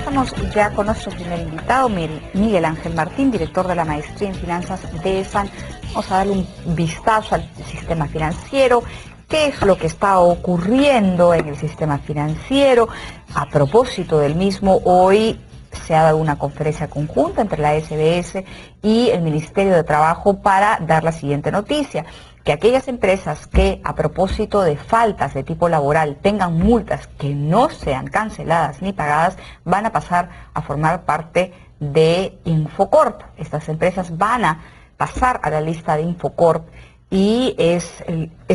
estamos ya con nuestro primer invitado, Miguel Ángel Martín, director de la Maestría en Finanzas de ESAN. Vamos a darle un vistazo al sistema financiero, qué es lo que está ocurriendo en el sistema financiero. A propósito del mismo, hoy se ha dado una conferencia conjunta entre la SBS y el Ministerio de Trabajo para dar la siguiente noticia: que aquellas empresas que a propósito de faltas de tipo laboral tengan multas que no sean canceladas ni pagadas, van a pasar a formar parte de Infocorp. Estas empresas van a pasar a la lista de Infocorp y es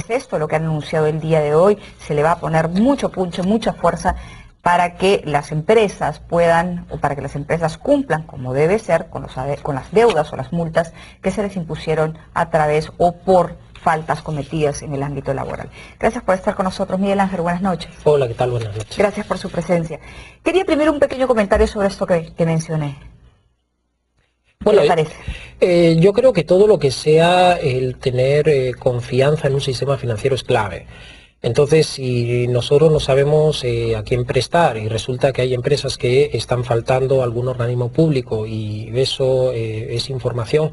esto lo que han anunciado el día de hoy. Se le va a poner mucho punche, mucha fuerza para que las empresas puedan, o para que las empresas cumplan como debe ser con las deudas o las multas que se les impusieron a través o por faltas cometidas en el ámbito laboral. Gracias por estar con nosotros, Miguel Ángel. Buenas noches. Hola, ¿qué tal? Buenas noches. Gracias por su presencia. Quería primero un pequeño comentario sobre esto que mencioné. ¿Qué le parece? Yo creo que todo lo que sea el tener confianza en un sistema financiero es clave. Entonces, si nosotros no sabemos a quién prestar y resulta que hay empresas que están faltando a algún organismo público y eso es información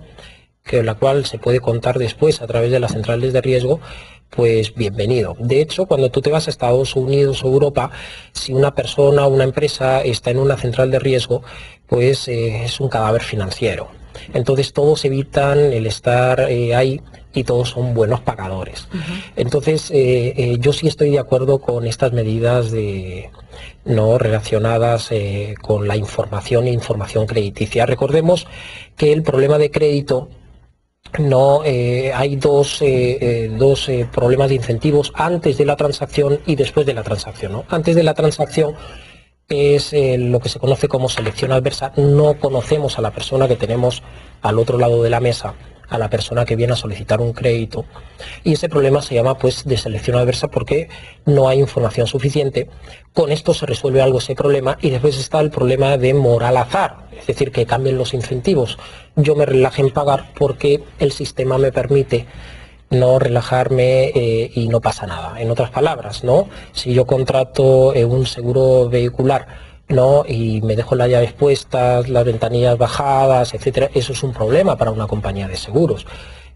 que la cual se puede contar después a través de las centrales de riesgo, pues bienvenido. De hecho, cuando tú te vas a Estados Unidos o Europa, si una persona o una empresa está en una central de riesgo, pues es un cadáver financiero. Entonces todos evitan el estar ahí y todos son buenos pagadores. Entonces yo sí estoy de acuerdo con estas medidas relacionadas con la información e información crediticia. Recordemos que el problema de crédito hay dos problemas de incentivos antes de la transacción y después de la transacción, ¿no? Antes de la transacción es lo que se conoce como selección adversa. No conocemos a la persona que tenemos al otro lado de la mesa, a la persona que viene a solicitar un crédito, y ese problema se llama pues de selección adversa porque no hay información suficiente. Con esto se resuelve algo ese problema, y después está el problema de moral azar, es decir, que cambien los incentivos. Yo me relaje en pagar porque el sistema me permite no relajarme y no pasa nada. En otras palabras, ¿no? Si yo contrato un seguro vehicular, ¿no?, y me dejo las llaves puestas, las ventanillas bajadas, etcétera, eso es un problema para una compañía de seguros.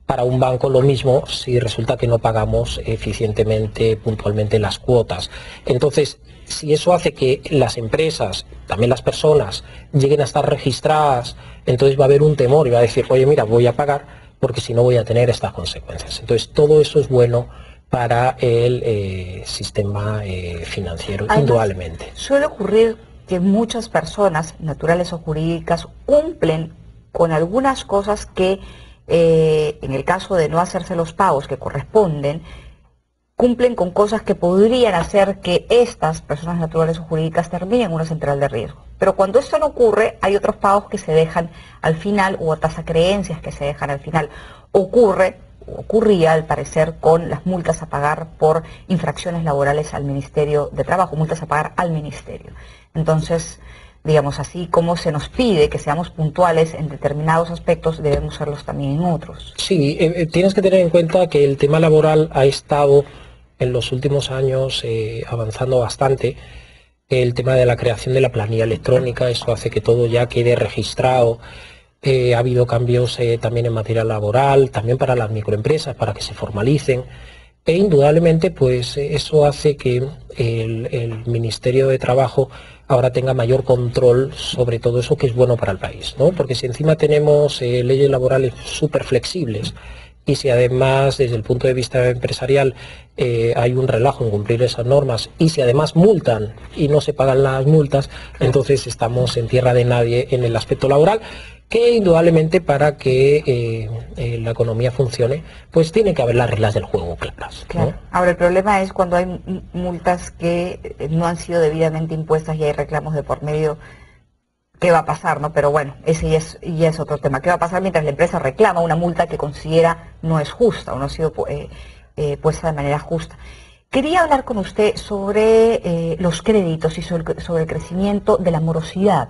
Para un banco lo mismo si resulta que no pagamos eficientemente, puntualmente las cuotas. Entonces, si eso hace que las empresas, también las personas, lleguen a estar registradas, entonces va a haber un temor y va a decir, oye, mira, voy a pagar porque si no voy a tener estas consecuencias. Entonces, todo eso es bueno para el sistema financiero, además, indudablemente. Suele ocurrir que muchas personas, naturales o jurídicas, cumplen con algunas cosas que, en el caso de no hacerse los pagos que corresponden, cumplen con cosas que podrían hacer que estas personas naturales o jurídicas terminen en una central de riesgo. Pero cuando esto no ocurre, hay otros pagos que se dejan al final, u otras acreencias que se dejan al final. Ocurría al parecer con las multas a pagar por infracciones laborales al Ministerio de Trabajo, multas a pagar al Ministerio. Entonces, digamos, así como se nos pide que seamos puntuales en determinados aspectos, debemos serlos también en otros. Sí, tienes que tener en cuenta que el tema laboral ha estado en los últimos años avanzando bastante. El tema de la creación de la planilla electrónica, eso hace que todo ya quede registrado. Ha habido cambios también en materia laboral, también para las microempresas, para que se formalicen. E indudablemente, pues eso hace que el Ministerio de Trabajo ahora tenga mayor control sobre todo eso, que es bueno para el país, ¿no? Porque si encima tenemos leyes laborales súper flexibles, y si además desde el punto de vista empresarial hay un relajo en cumplir esas normas, y si además multan y no se pagan las multas, entonces estamos en tierra de nadie en el aspecto laboral, que indudablemente para que la economía funcione, pues tiene que haber las reglas del juego claras, ¿no? Claro. Ahora, el problema es cuando hay multas que no han sido debidamente impuestas y hay reclamos de por medio. ¿Qué va a pasar, no? Pero bueno, ese ya es otro tema. ¿Qué va a pasar mientras la empresa reclama una multa que considera no es justa o no ha sido puesta de manera justa? Quería hablar con usted sobre los créditos y sobre el crecimiento de la morosidad.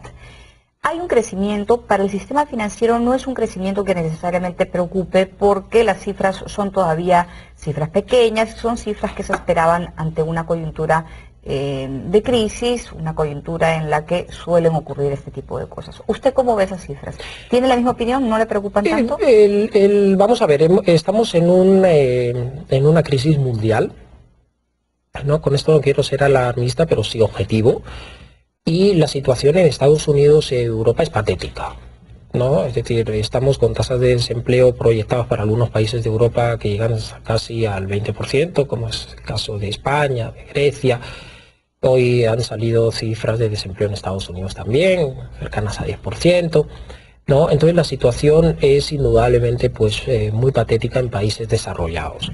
Hay un crecimiento, para el sistema financiero no es un crecimiento que necesariamente preocupe porque las cifras son todavía cifras pequeñas, son cifras que se esperaban ante una coyuntura de crisis, una coyuntura en la que suelen ocurrir este tipo de cosas. ¿Usted cómo ve esas cifras? ¿Tiene la misma opinión? ¿No le preocupan tanto? Vamos a ver, estamos en una crisis mundial, ¿no? Con esto no quiero ser alarmista, pero sí objetivo. Y la situación en Estados Unidos y Europa es patética, ¿no? Es decir, estamos con tasas de desempleo proyectadas para algunos países de Europa que llegan casi al 20%, como es el caso de España, de Grecia. Hoy han salido cifras de desempleo en Estados Unidos también, cercanas a 10%, ¿no? Entonces la situación es indudablemente pues, muy patética en países desarrollados.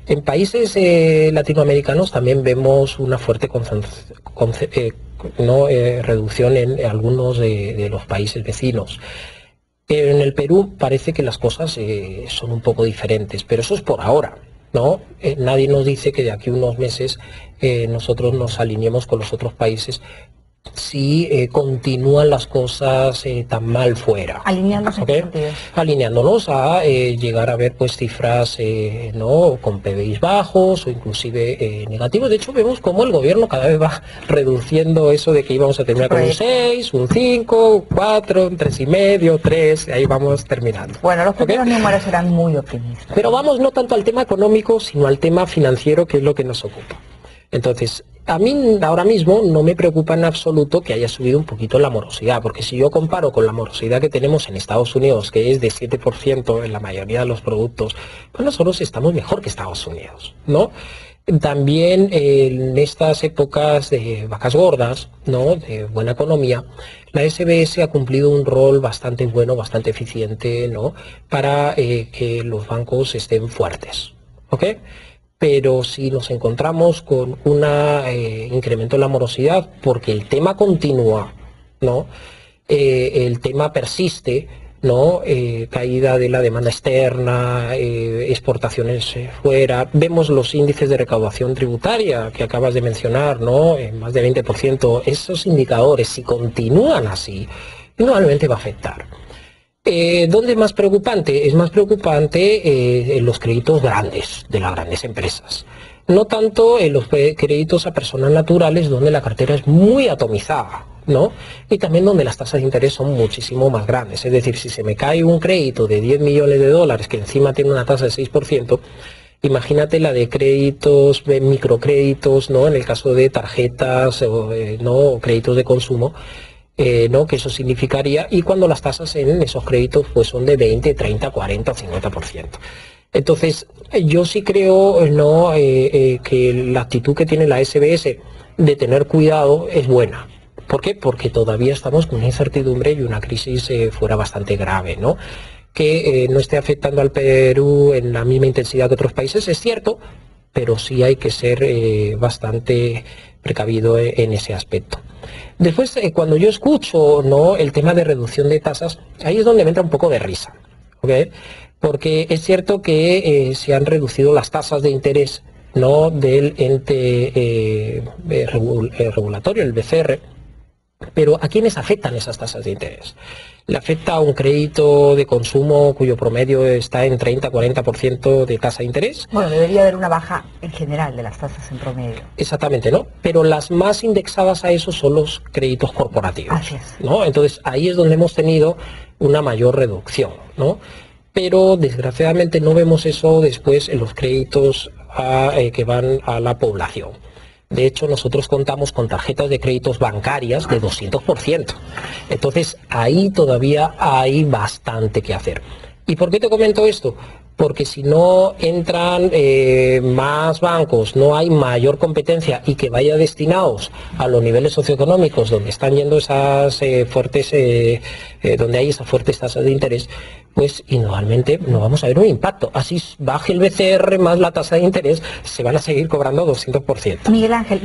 En países latinoamericanos también vemos una fuerte reducción en algunos de los países vecinos. En el Perú parece que las cosas son un poco diferentes, pero eso es por ahora, ¿no? Nadie nos dice que de aquí a unos meses nosotros nos alineemos con los otros países si continúan las cosas tan mal fuera. Alineándose, ¿okay? ¿en qué sentido? Alineándonos a llegar a ver pues cifras ¿no? con PBIs bajos o inclusive negativos. De hecho vemos cómo el gobierno cada vez va reduciendo eso de que íbamos a terminar con un 6, un 5, un 4, un 3,5, 3, ahí vamos terminando. Bueno, los primeros números serán muy optimistas. Pero vamos no tanto al tema económico, sino al tema financiero, que es lo que nos ocupa. Entonces, a mí ahora mismo no me preocupa en absoluto que haya subido un poquito la morosidad, porque si yo comparo con la morosidad que tenemos en Estados Unidos, que es de 7% en la mayoría de los productos, pues nosotros estamos mejor que Estados Unidos, ¿no? También en estas épocas de vacas gordas, ¿no? De buena economía, la SBS ha cumplido un rol bastante bueno, bastante eficiente, ¿no? Para que los bancos estén fuertes, ¿ok? Pero si nos encontramos con un incremento en la morosidad, porque el tema continúa, ¿no? El tema persiste, ¿no? Caída de la demanda externa, exportaciones fuera. Vemos los índices de recaudación tributaria que acabas de mencionar, ¿no? Más de 20%. Esos indicadores, si continúan así, indudablemente va a afectar. ¿Dónde es más preocupante? Es más preocupante en los créditos grandes, de las grandes empresas. No tanto en los créditos a personas naturales, donde la cartera es muy atomizada, ¿no? Y también donde las tasas de interés son muchísimo más grandes. Es decir, si se me cae un crédito de 10 millones de dólares, que encima tiene una tasa de 6%, imagínate la de créditos, de microcréditos, ¿no? En el caso de tarjetas ¿no? créditos de consumo. ¿no? Que eso significaría, y cuando las tasas en esos créditos pues son de 20, 30, 40 o 50%. Entonces, yo sí creo ¿no? Que la actitud que tiene la SBS de tener cuidado es buena. ¿Por qué? Porque todavía estamos con una incertidumbre y una crisis fuera bastante grave, ¿no? Que no esté afectando al Perú en la misma intensidad que otros países, es cierto, pero sí hay que ser bastante precavido en ese aspecto. Después, cuando yo escucho ¿no? el tema de reducción de tasas, ahí es donde me entra un poco de risa, ¿okay? Porque es cierto que se han reducido las tasas de interés ¿no? del ente regulatorio, el BCR, pero ¿a quiénes afectan esas tasas de interés? Le afecta a un crédito de consumo cuyo promedio está en 30-40% de tasa de interés. Bueno, debería haber una baja en general de las tasas en promedio. Exactamente, ¿no? Pero las más indexadas a eso son los créditos corporativos. Así es. ¿No? Entonces ahí es donde hemos tenido una mayor reducción, ¿no? Pero desgraciadamente no vemos eso después en los créditos que van a la población. De hecho, nosotros contamos con tarjetas de créditos bancarias de 200%. Entonces, ahí todavía hay bastante que hacer. ¿Y por qué te comento esto? Porque si no entran más bancos, no hay mayor competencia y que vaya destinados a los niveles socioeconómicos donde están yendo esas donde hay esas fuertes tasas de interés, pues indudablemente no vamos a ver un impacto. Así baje el BCR más la tasa de interés, se van a seguir cobrando 200%. Miguel Ángel,